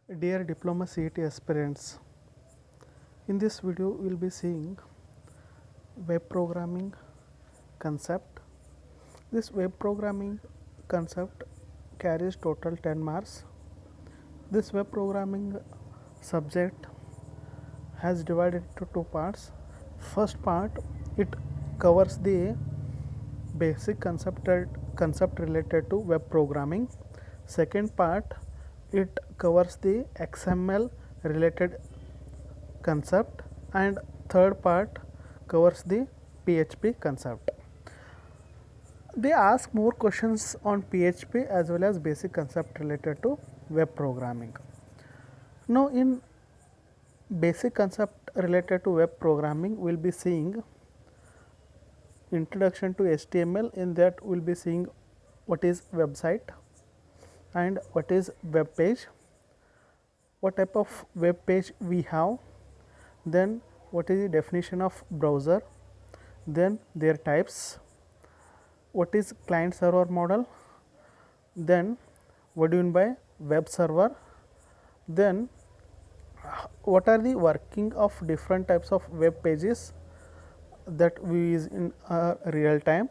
Dear Diploma CET aspirants, in this video we will be seeing web programming concept. This web programming concept carries total 10 marks. This web programming subject has divided into two parts. First part, it covers the basic concept related to web programming. Second part, it covers the XML related concept, and third part covers the PHP concept. They ask more questions on PHP as well as basic concept related to web programming. Now in basic concept related to web programming, we will be seeing introduction to HTML. In that we will be seeing what is website and what is web page, what type of web page we have, then what is the definition of browser, then their types, what is client server model, then what do you mean by web server, then what are the working of different types of web pages that we use in real time,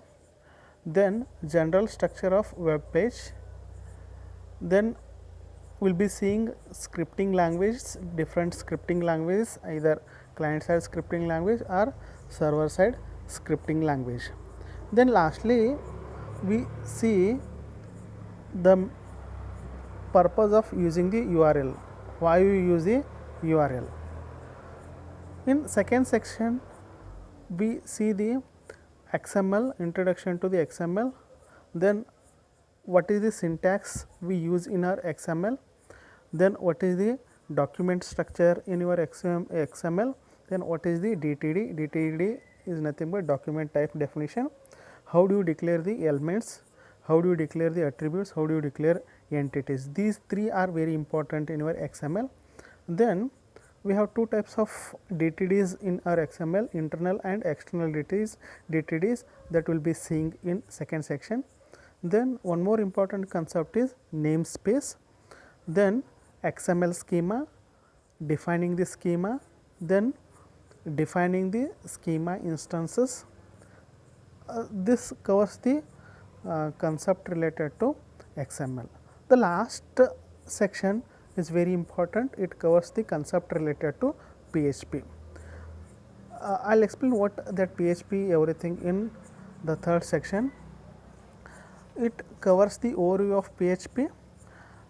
then general structure of web page, then we will be seeing scripting language, different scripting languages, either client side scripting language or server side scripting language. Then lastly we see the purpose of using the URL, why we use the URL. In second section we see the XML, introduction to the XML, then what is the syntax we use in our XML, then what is the document structure in your XML, then what is the DTD. DTD is nothing but document type definition. How do you declare the elements, how do you declare the attributes, how do you declare entities. These three are very important in your XML. Then we have two types of DTDs in our XML, internal and external DTDs that we will be seeing in second section. Then one more important concept is namespace, then XML schema, defining the schema, then defining the schema instances. This covers the concept related to XML. The last section is very important, it covers the concept related to PHP. I will explain what that PHP everything in the third section. It covers the overview of PHP,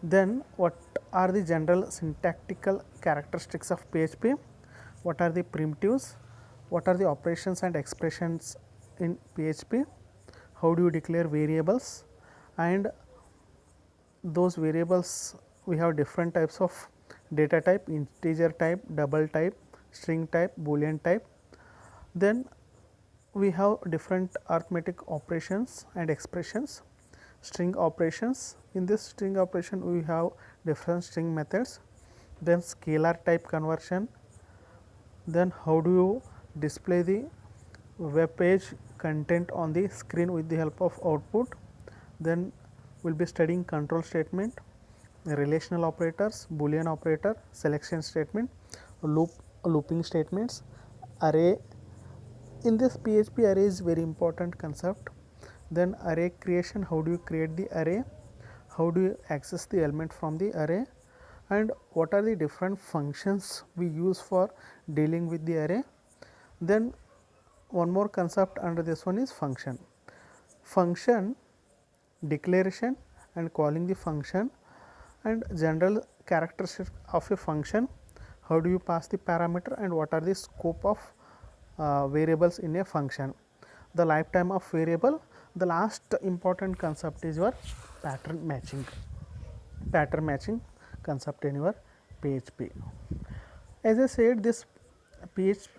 then what are the general syntactical characteristics of PHP, what are the primitives, what are the operations and expressions in PHP, how do you declare variables, and those variables we have different types of data type, integer type, double type, string type, boolean type. Then we have different arithmetic operations and expressions, string operations. In this string operation we have different string methods, then scalar type conversion, then how do you display the web page content on the screen with the help of output. Then we will be studying control statement, relational operators, boolean operator, selection statement, looping statements, array. In this PHP, array is very important concept. Then array creation, how do you create the array, how do you access the element from the array, and what are the different functions we use for dealing with the array. Then one more concept under this one is function. Function, declaration and calling the function, and general characteristics of a function, how do you pass the parameter and what are the scope of variables in a function, the lifetime of variable. The last important concept is your pattern matching concept in your PHP. As I said, this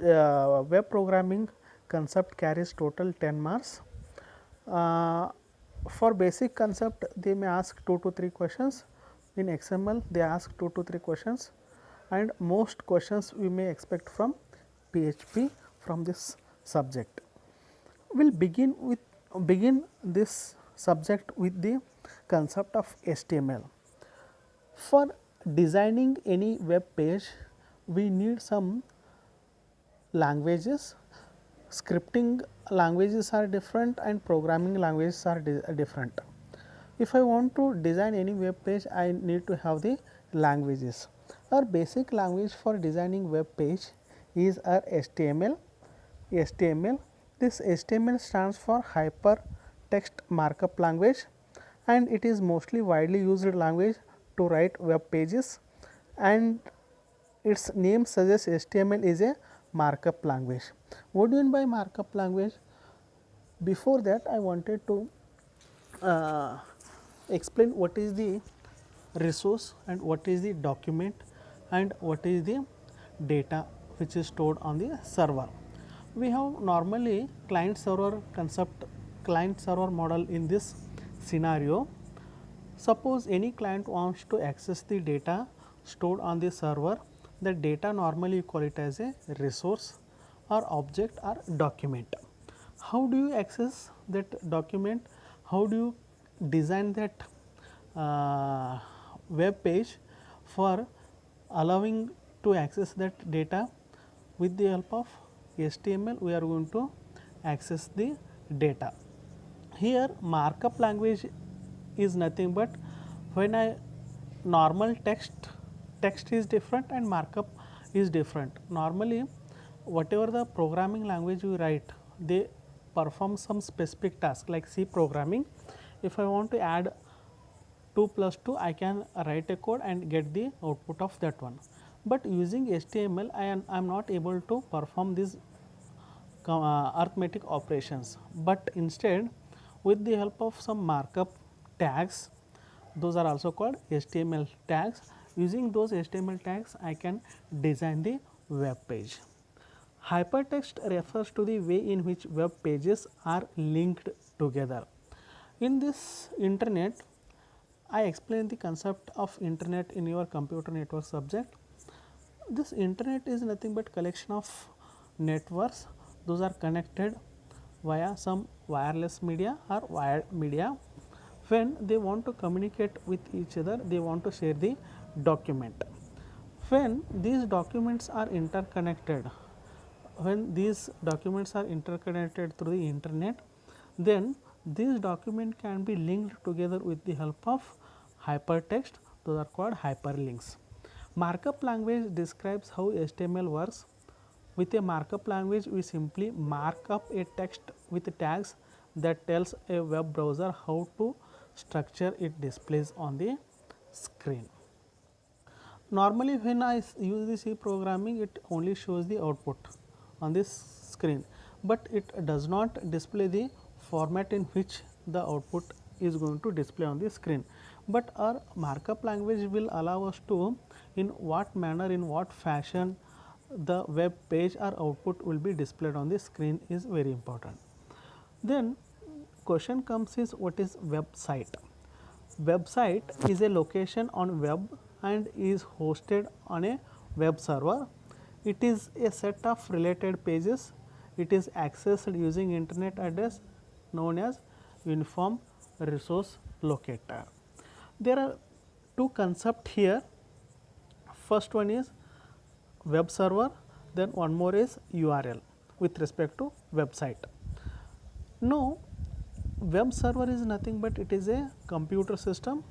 web programming concept carries total 10 marks. For basic concept they may ask 2 to 3 questions, in XML they ask 2 to 3 questions, and most questions we may expect from PHP from this subject. We will begin this subject with the concept of HTML. For designing any web page, we need some languages. Scripting languages are different and programming languages are different. If I want to design any web page, I need to have the languages. Our basic language for designing web page is our HTML. HTML. This HTML stands for Hypertext Markup Language, and it is mostly widely used language to write web pages, and its name suggests HTML is a markup language. What do you mean by markup language? Before that, I wanted to explain what is the resource and what is the document and what is the data which is stored on the server. We have normally client server concept, client server model in this scenario. Suppose any client wants to access the data stored on the server, the data normally you call it as a resource or object or document. How do you access that document? How do you design that web page for allowing to access that data? With the help of HTML, we are going to access the data. Here markup language is nothing but when I normal text is different and markup is different. Normally whatever the programming language we write, they perform some specific task like C programming. If I want to add 2 plus 2, I can write a code and get the output of that one. But using HTML, I am not able to perform these arithmetic operations, but instead with the help of some markup tags, those are also called HTML tags. Using those HTML tags, I can design the web page. Hypertext refers to the way in which web pages are linked together. In this internet, I explained the concept of internet in your computer network subject. This internet is nothing but collection of networks. Those are connected via some wireless media or wired media. When they want to communicate with each other, they want to share the document. When these documents are interconnected, when these documents are interconnected through the internet, then this document can be linked together with the help of hypertext. Those are called hyperlinks. Markup language describes how HTML works. With a markup language, we simply mark up a text with tags that tells a web browser how to structure it displays on the screen. Normally when I use the C programming, it only shows the output on this screen, but it does not display the format in which the output is going to display on the screen. But our markup language will allow us to in what manner, in what fashion the web page or output will be displayed on the screen is very important. Then question comes is what is website? Website is a location on web and is hosted on a web server. It is a set of related pages. It is accessed using internet address known as uniform resource locator. There are two concepts here. First one is web server, then one more is URL with respect to website. Now web server is nothing but it is a computer system.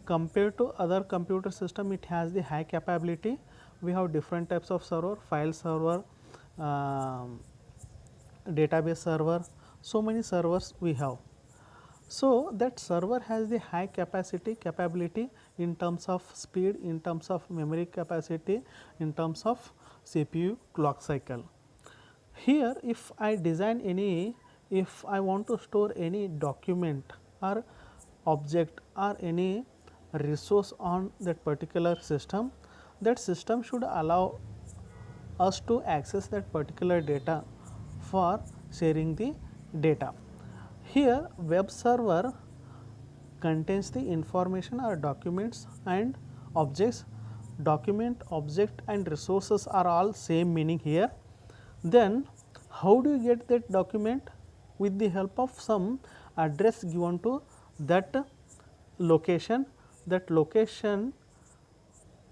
Compared to other computer system, it has the high capability. We have different types of server, file server, database server, so many servers we have. So that server has the high capability in terms of speed, in terms of memory capacity, in terms of CPU clock cycle. Here if I design any, if I want to store any document or object or any resource on that particular system, that system should allow us to access that particular data for sharing the data. Here web server contains the information or documents and objects. Document, object and resources are all same meaning here. Then how do you get that document? With the help of some address given to that location. That location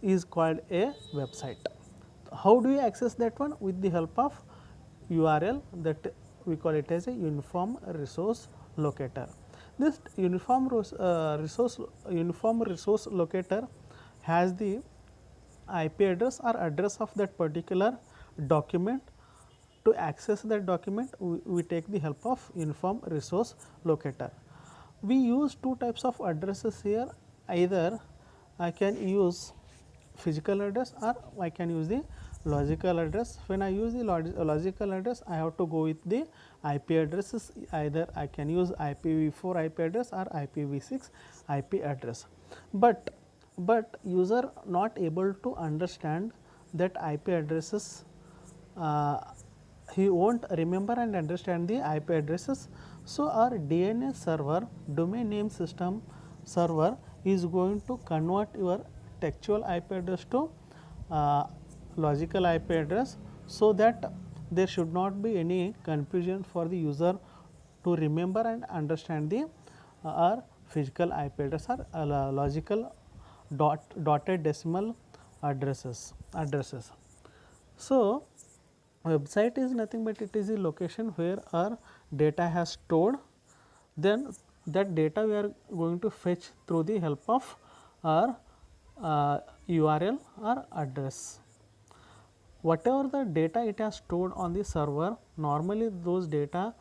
is called a website. How do you access that one? With the help of URL, that we call it as a uniform resource locator. This uniform resource locator has the IP address or address of that particular document. To access that document, we take the help of uniform resource locator. We use two types of addresses here. Either I can use physical address or I can use the logical address. When I use the logical address, I have to go with the IP addresses. Either I can use IPv4 IP address or IPv6 IP address. But user not able to understand that IP addresses, he won't remember and understand the IP addresses. So, our DNS server, domain name system server, is going to convert your textual IP address to logical IP address, so that there should not be any confusion for the user to remember and understand the our physical IP address or logical dotted decimal addresses. So, website is nothing but it is a location where our data has stored. Then that data we are going to fetch through the help of our URL or address. Whatever the data it has stored on the server, normally those data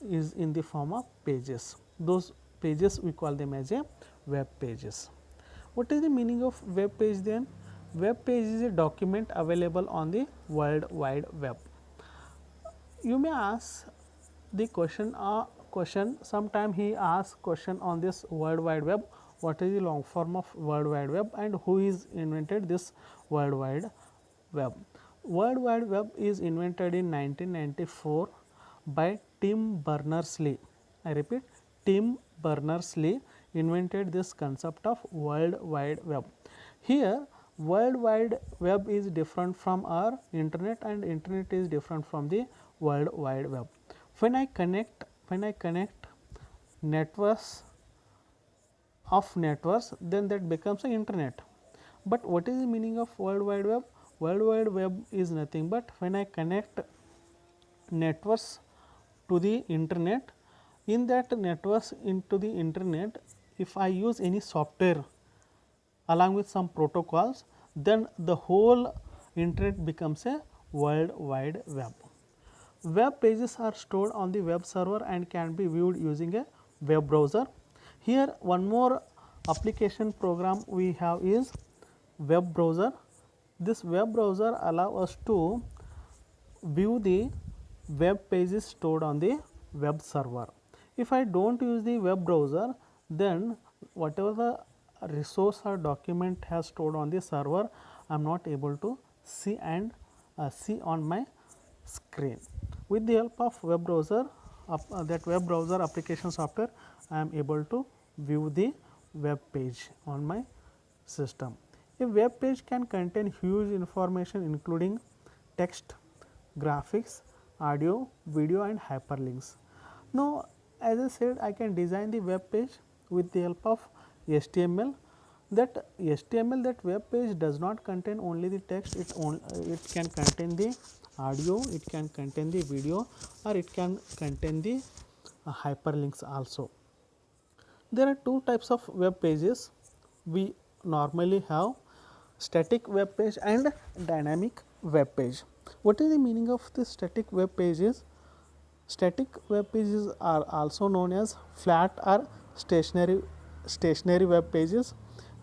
is in the form of pages. Those pages we call them as a web pages. What is the meaning of web page then? Web page is a document available on the World Wide Web. You may ask the question, sometime he asks question on this World Wide Web, what is the long form of World Wide Web and who is invented this World Wide Web. World Wide Web is invented in 1994 by Tim Berners-Lee. I repeat, Tim Berners-Lee invented this concept of World Wide Web. Here World Wide Web is different from our internet and internet is different from the World Wide Web. When I connect networks of networks, then that becomes an internet. But what is the meaning of World Wide Web? World Wide Web is nothing but when I connect networks to the internet, in that networks into the internet, if I use any software along with some protocols, then the whole internet becomes a World Wide Web. Web pages are stored on the web server and can be viewed using a web browser. Here one more application program we have is web browser. This web browser allows us to view the web pages stored on the web server. If I do not use the web browser, then whatever the resource or document has stored on the server, I am not able to see and see on my screen. With the help of web browser, that web browser application software, I am able to view the web page on my system. A web page can contain huge information including text, graphics, audio, video and hyperlinks. Now, as I said, I can design the web page with the help of HTML. That HTML, that web page does not contain only the text, it can contain the audio, it can contain the video or it can contain the hyperlinks also. There are two types of web pages. We normally have static web page and dynamic web page. What is the meaning of this static web pages? Static web pages are also known as flat or stationary web pages.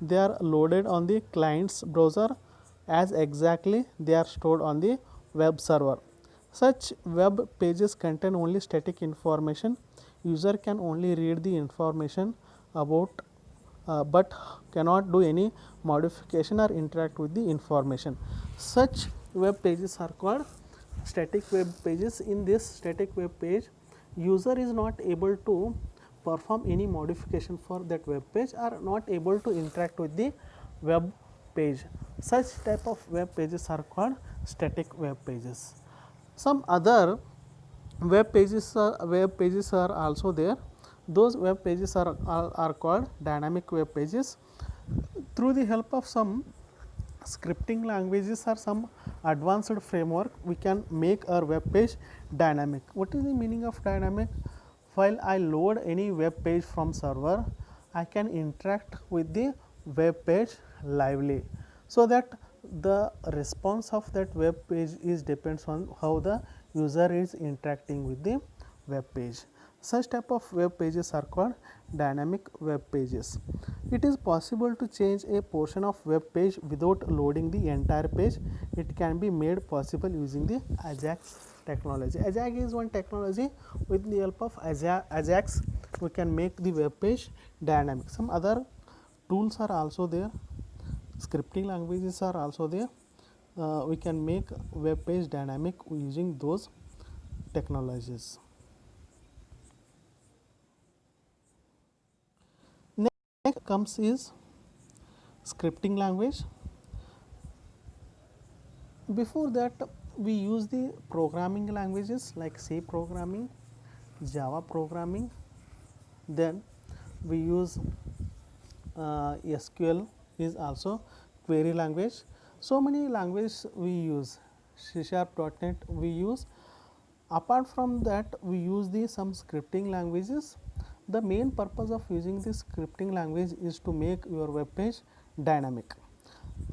They are loaded on the client's browser as exactly they are stored on the web server. Such web pages contain only static information. User can only read the information about but cannot do any modification or interact with the information. Such web pages are called static web pages. In this static web page, user is not able to perform any modification for that web page or not able to interact with the web page. Such type of web pages are called static web pages. Some other web pages are also there. Those web pages are called dynamic web pages. Through the help of some scripting languages are some advanced framework we can make our web page dynamic. What is the meaning of dynamic? While I load any web page from server, I can interact with the web page lively, so that the response of that web page is depends on how the user is interacting with the web page. Such type of web pages are called dynamic web pages. It is possible to change a portion of web page without loading the entire page. It can be made possible using the Ajax technology. Ajax is one technology. With the help of Ajax we can make the web page dynamic. Some other tools are also there, scripting languages are also there. We can make web page dynamic using those technologies. Next comes is scripting language. Before that, we use the programming languages like C programming, Java programming, then we use SQL is also query language. So many languages we use, C#.NET we use. Apart from that, we use the some scripting languages. The main purpose of using this scripting language is to make your web page dynamic.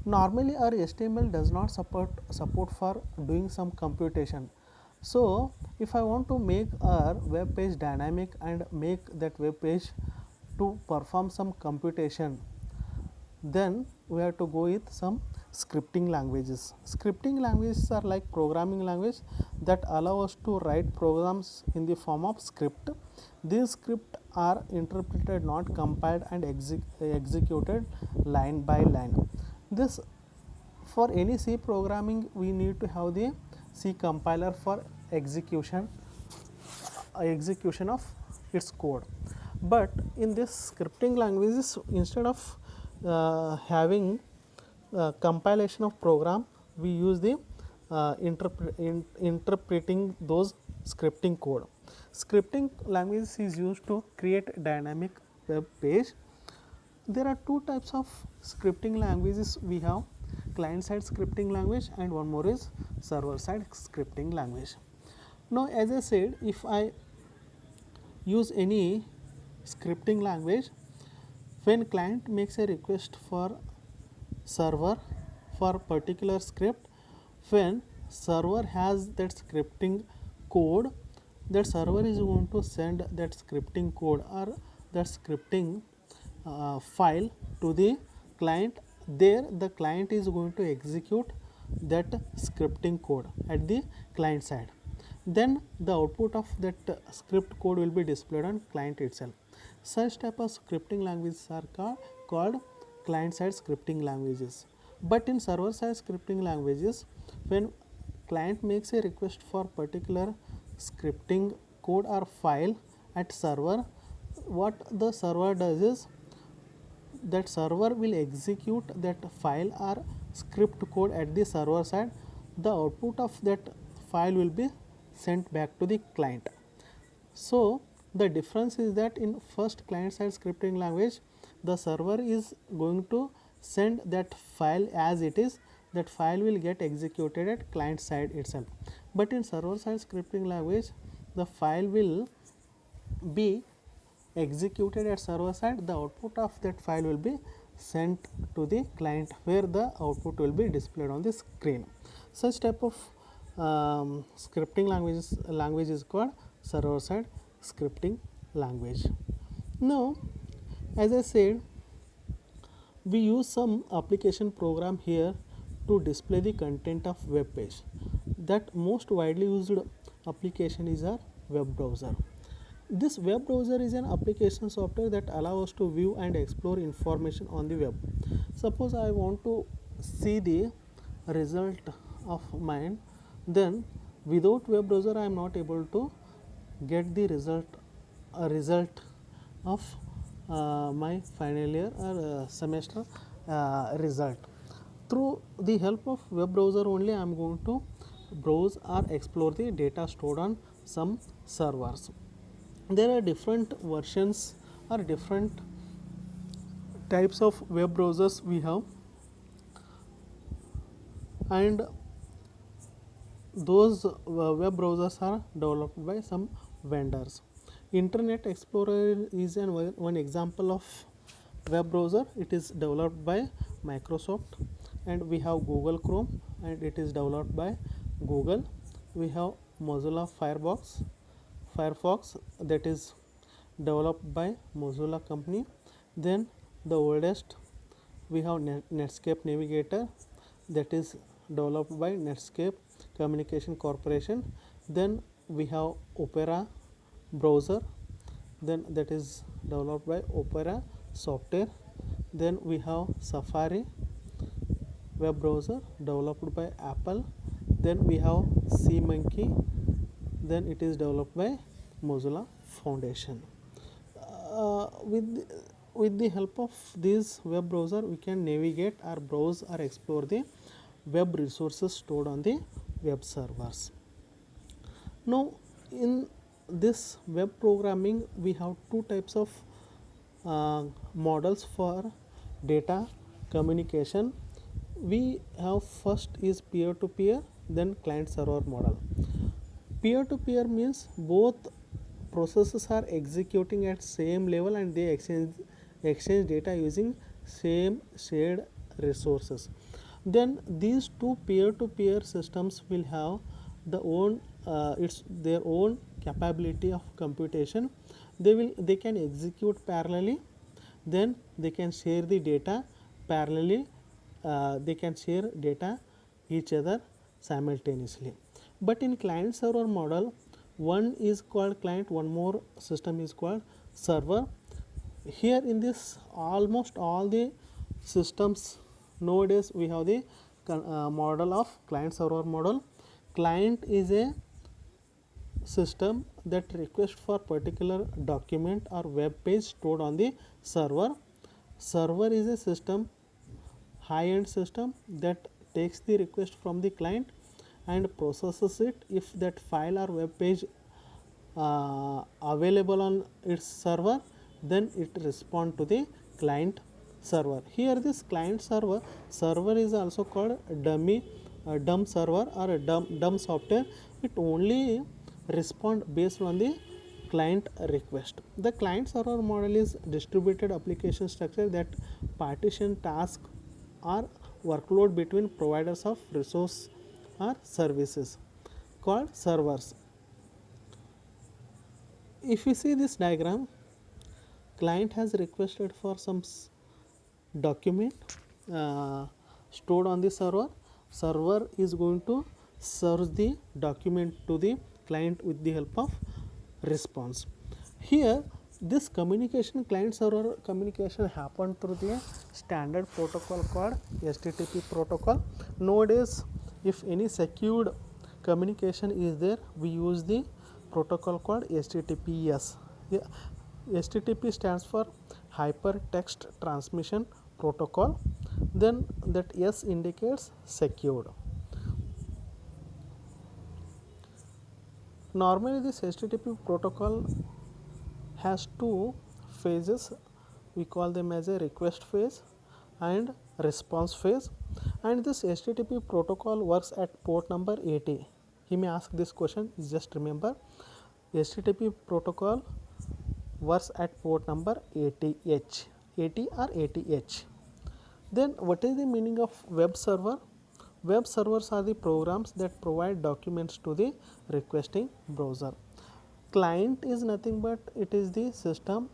Normally our HTML does not support for doing some computation. So if I want to make our web page dynamic and make that web page to perform some computation, then we have to go with some scripting languages. Scripting languages are like programming language that allow us to write programs in the form of script. These scripts are interpreted, not compiled and executed line by line. This, for any C programming we need to have the C compiler for execution of its code. But in this scripting languages, instead of having compilation of program, we use the interpreting those scripting code. Scripting language is used to create dynamic web page. There are two types of scripting languages we have: client side scripting language and one more is server side scripting language. Now, as I said, if I use any scripting language, when client makes a request for server for particular script, when server has that scripting code, that server is going to send that scripting code or that scripting file to the client. There the client is going to execute that scripting code at the client side. Then the output of that script code will be displayed on client itself. Such type of scripting languages are called client side scripting languages. But in server side scripting languages, when client makes a request for particular scripting code or file at server, what the server does is that server will execute that file or script code at the server side. The output of that file will be sent back to the client. So the difference is that in first client side scripting language, the server is going to send that file as it is. That file will get executed at client side itself. But in server side scripting language, the file will be executed at server side. The output of that file will be sent to the client, where the output will be displayed on the screen. Such type of scripting language is called server side scripting language. Now, as I said, we use some application program here to display the content of web page. That most widely used application is our web browser. This web browser is an application software that allows us to view and explore information on the web. Suppose I want to see the result of mine, then without web browser I am not able to get the result of my final year or semester result. Through the help of web browser only I am going to browse or explore the data stored on some servers. There are different versions or different types of web browsers we have. and those web browsers are developed by some vendors. Internet Explorer is one example of web browser. It is developed by Microsoft, and we have Google Chrome, and it is developed by Google. We have Mozilla Firefox, that is developed by Mozilla company. Then the oldest, we have Netscape Navigator, that is developed by Netscape Communication Corporation. Then we have Opera browser, then that is developed by Opera Software. Then we have Safari web browser developed by Apple. Then we have SeaMonkey, then it is developed by Mozilla Foundation. uh, with with the help of this web browser, we can navigate or browse or explore the web resources stored on the web servers. Now in this web programming, we have two types of models for data communication. We have first is peer to peer, then client server model. Peer to peer means both processes are executing at same level and they exchange data using same shared resources. Then these two peer to peer systems will have it's their own capability of computation. They can execute parallelly, then they can share the data parallelly, they can share data each other simultaneously. But in client server model, one is called client, one more system is called server. Here in this, almost all the systems nowadays, we have the model of client server model. Client is a system that requests for particular document or web page stored on the server. Server is a system, high-end system, that takes the request from the client and processes it. If that file or web page available on its server, then it responds to the client server. Here this client server is also called dumb server or a dumb software. It only respond based on the client request. The client server model is distributed application structure that partition task or workload between providers of resource or services called servers. If you see this diagram, client has requested for some document stored on the server. Server is going to serve the document to the client with the help of response. Here this communication, client server communication, happened through the standard protocol called HTTP protocol. Nowadays, if any secured communication is there, we use the protocol called HTTPS. HTTP stands for Hypertext Transmission Protocol. Then that S indicates secured. Normally this HTTP protocol has two phases. We call them as a request phase and response phase. And this HTTP protocol works at port number 80. He may ask this question, just remember HTTP protocol works at port number 80H, 80 or 80H. Then what is the meaning of web server? Web servers are the programs that provide documents to the requesting browser. Client is nothing but it is the system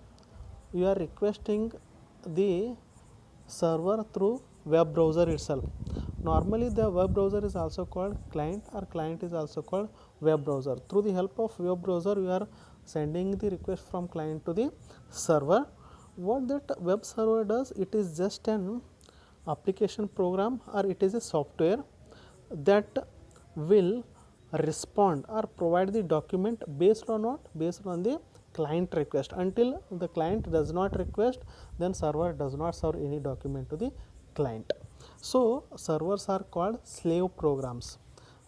you are requesting the server through web browser itself. Normally the web browser is also called client, or client is also called web browser. Through the help of web browser, you are sending the request from client to the server. What that web server does, it is just an application program, or it is a software that will respond or provide the document based on what? Based on the client request. Until the client does not request, then server does not serve any document to the client. So servers are called slave programs.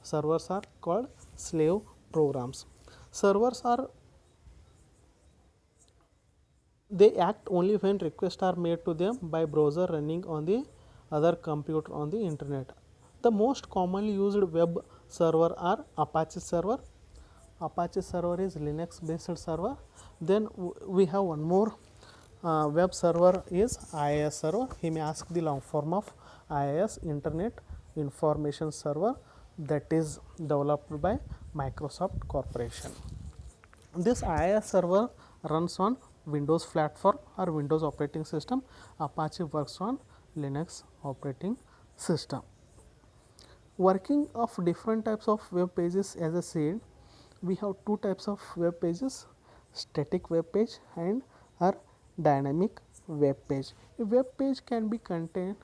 Servers are called slave programs. Servers are, they act only when requests are made to them by browser running on the other computer on the internet. The most commonly used web server are Apache server. Apache server is Linux based server. Then we have one more web server is IIS server. He may ask the long form of IIS, Internet Information Server, that is developed by Microsoft Corporation. This IIS server runs on Windows platform or Windows operating system. Apache works on Linux operating system. Working of different types of web pages, as I said, we have two types of web pages, static web page and or dynamic web page. A web page can contain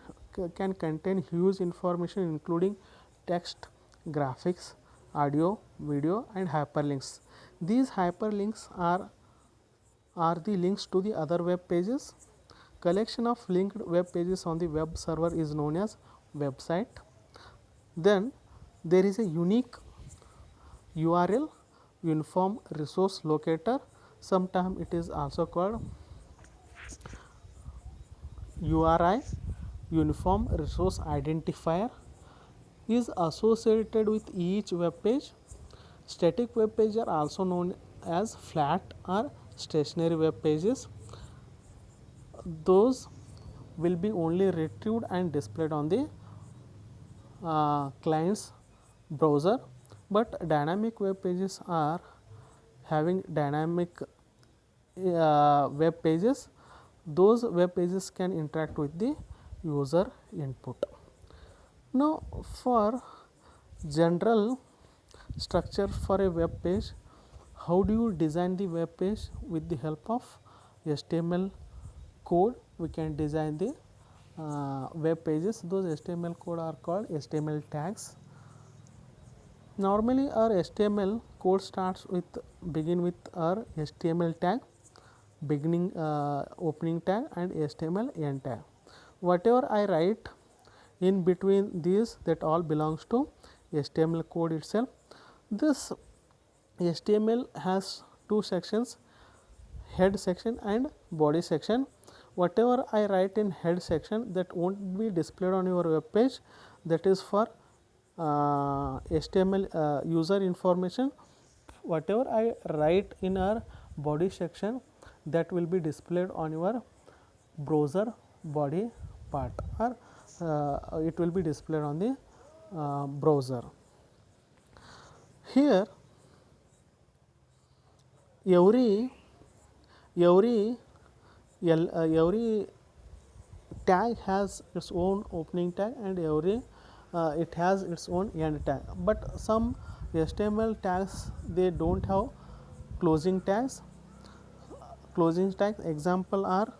huge information including text, graphics, audio, video and hyperlinks. These hyperlinks are the links to the other web pages. Collection of linked web pages on the web server is known as website. Then there is a unique URL, uniform resource locator. Sometimes it is also called URI, uniform resource identifier, is associated with each web page. Static web pages are also known as flat or stationary web pages. Those will be only retrieved and displayed on the client's browser, but dynamic web pages are having dynamic web pages. Those web pages can interact with the user input. Now, for general structure for a web page, how do you design the web page? With the help of HTML code, we can design the web pages. Those HTML code are called HTML tags. Normally our HTML code starts with begin with our HTML tag, beginning opening tag and HTML end tag. Whatever I write in between these, that all belongs to HTML code itself. This HTML has two sections, head section and body section. Whatever I write in head section, that won't be displayed on your web page, that is for HTML user information. Whatever I write in our body section, that will be displayed on your browser body part, or it will be displayed on the browser. Here every tag has its own opening tag and every it has its own end tag, but some HTML tags, they don't have closing tags. Closing tags example are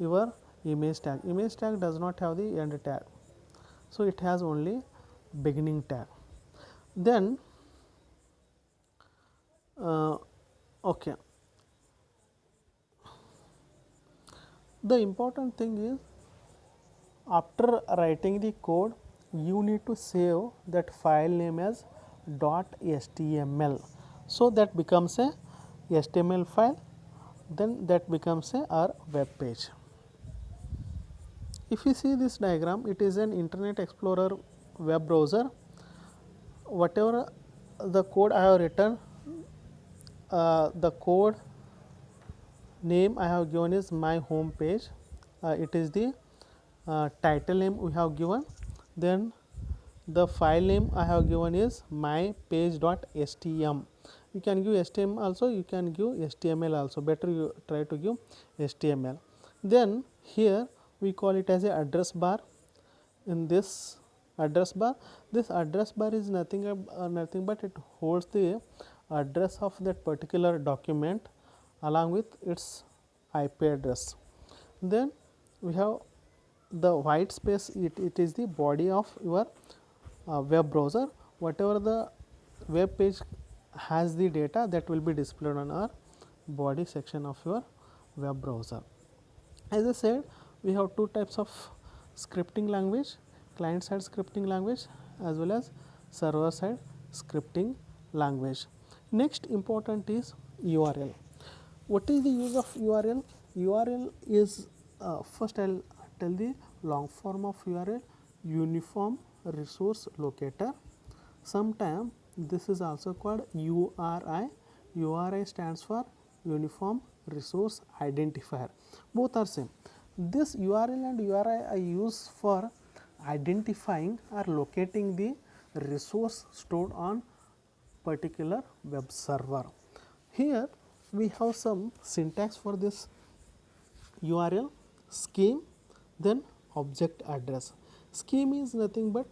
your image tag. Image tag does not have the end tag, so it has only beginning tag. Then okay, the important thing is, after writing the code, you need to save that file name as .html. So that becomes a HTML file, then that becomes our web page. If you see this diagram, it is an Internet Explorer web browser. Whatever the code I have written, the code name I have given is my home page. It is the title name we have given. Then the file name I have given is mypage.htm. You can give HTML also, you can give HTML also, better you try to give HTML. Then here we call it as a address bar. In this address bar is nothing but it holds the address of that particular document along with its IP address. Then we have the white space, it is the body of your web browser. Whatever the web page has the data, that will be displayed on our body section of your web browser. As I said, we have two types of scripting language, client side scripting language as well as server side scripting language. Next important is URL. What is the use of URL? URL is first I will tell the long form of URL. uniform resource locator. Sometimes this is also called URI. URI stands for uniform resource identifier. Both are same. This URL and URI I use for identifying or locating the resource stored on particular web server. Here we have some syntax for this URL, scheme, then object address. Scheme is nothing but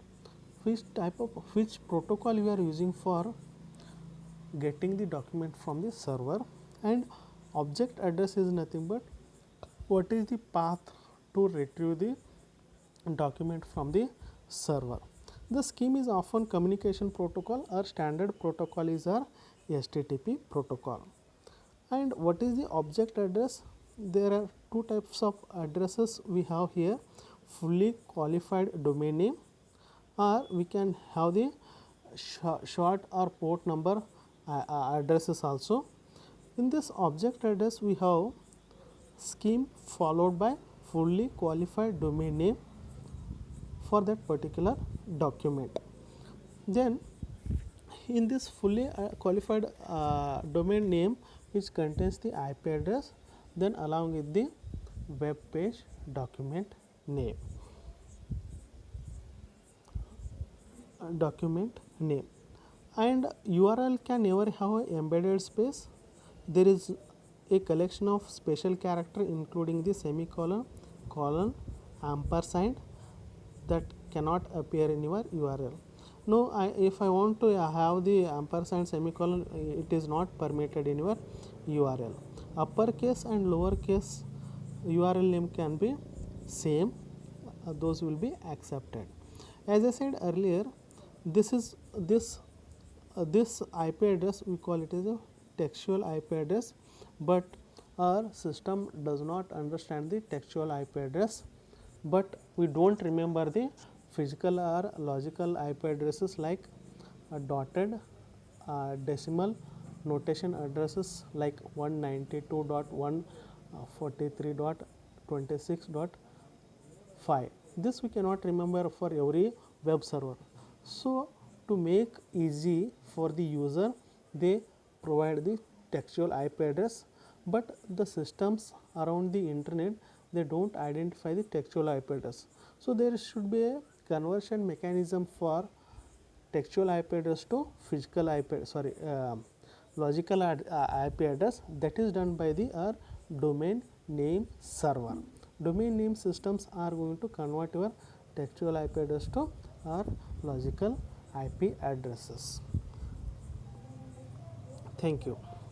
which protocol you are using for getting the document from the server, and object address is nothing but what is the path to retrieve the document from the server. The scheme is often communication protocol, or standard protocol is our HTTP protocol. And what is the object address? There are two types of addresses we have here: fully qualified domain name, or we can have the short or port number addresses also. In this object address we have scheme followed by fully qualified domain name for that particular document. Then in this fully qualified domain name, which contains the IP address, then along with the web page document name. And URL can never have an embedded space. There is a collection of special character including the semicolon, colon, ampersand that cannot appear in your URL. No, if I want to have the ampersand, semicolon, it is not permitted in your URL. Uppercase and lowercase URL name can be same, those will be accepted. As I said earlier, this IP address we call it as a textual IP address, but our system does not understand the textual IP address, but we don't remember the physical or logical IP addresses like dotted decimal notation addresses like 192.143.26.5. This we cannot remember for every web server. So to make easy for the user, they provide the textual IP address, but the systems around the internet, they don't identify the textual IP address. So there should be a conversion mechanism for textual IP address to physical logical IP address, that is done by the domain name server. Domain name systems are going to convert your textual IP address to our logical IP addresses. Thank you.